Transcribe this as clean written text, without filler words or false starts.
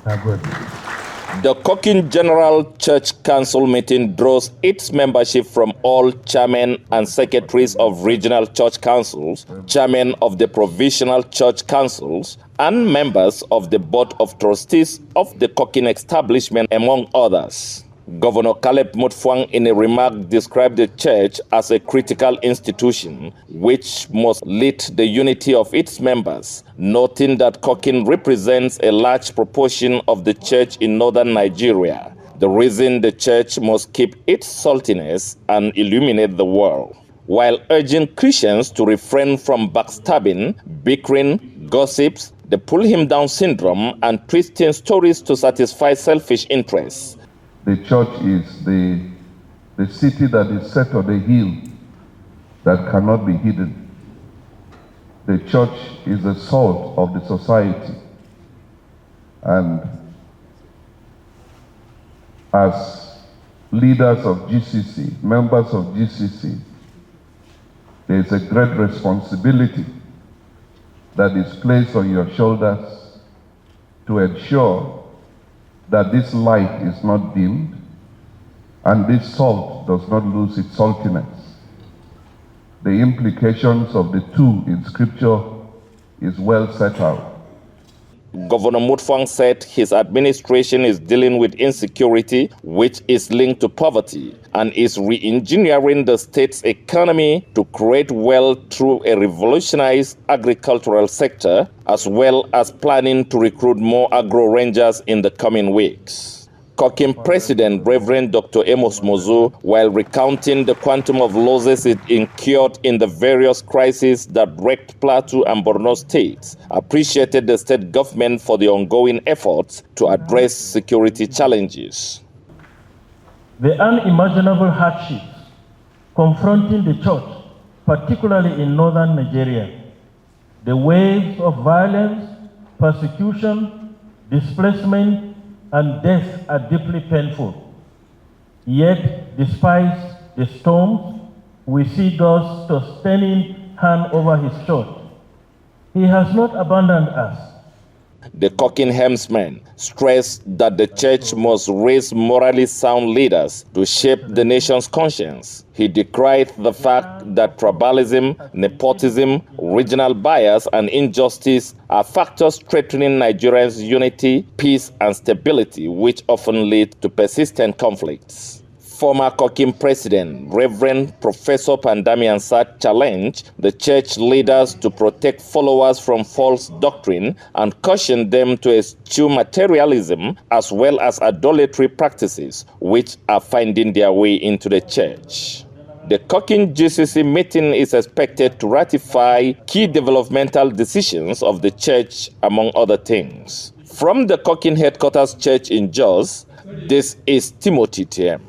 Good. The COCIN General Church Council meeting draws its membership from all chairmen and secretaries of regional church councils, chairmen of the provincial church councils, and members of the board of trustees of the COCIN establishment, among others. Governor Caleb Mutfwang, in a remark, described the church as a critical institution which must lead the unity of its members, noting that COCIN represents a large proportion of the church in northern Nigeria. The reason the church must keep its saltiness and illuminate the world, while urging Christians to refrain from backstabbing, bickering, gossips, the pull-him-down syndrome, and twisting stories to satisfy selfish interests. The church is the city that is set on a hill that cannot be hidden. The church is the salt of the society. And as leaders of GCC, members of GCC, there is a great responsibility that is placed on your shoulders to ensure that this light is not dimmed and this salt does not lose its saltiness. The implications of the two in Scripture is well set out. Governor Mutfwang said his administration is dealing with insecurity, which is linked to poverty, and is re-engineering the state's economy to create wealth through a revolutionized agricultural sector, as well as planning to recruit more agro-rangers in the coming weeks. COCIN President Reverend Dr. Amos Mozu, while recounting the quantum of losses it incurred in the various crises that wrecked Plateau and Borno states, appreciated the state government for the ongoing efforts to address security challenges. The unimaginable hardships confronting the church, particularly in northern Nigeria, the waves of violence, persecution, displacement, and death are deeply painful. Yet, despite the storms, we see God's sustaining hand over his church. He has not abandoned us. The COCIN helmsman stressed that the church must raise morally sound leaders to shape the nation's conscience. He decried the fact that tribalism, nepotism, regional bias, and injustice are factors threatening Nigerians' unity, peace, and stability, which often lead to persistent conflicts. Former COCIN President Reverend Professor Pandami Ansat challenged the church leaders to protect followers from false doctrine and cautioned them to eschew materialism as well as idolatry practices, which are finding their way into the church. The COCIN GCC meeting is expected to ratify key developmental decisions of the church, among other things. From the COCIN Headquarters Church in Jos, this is Timothy TM.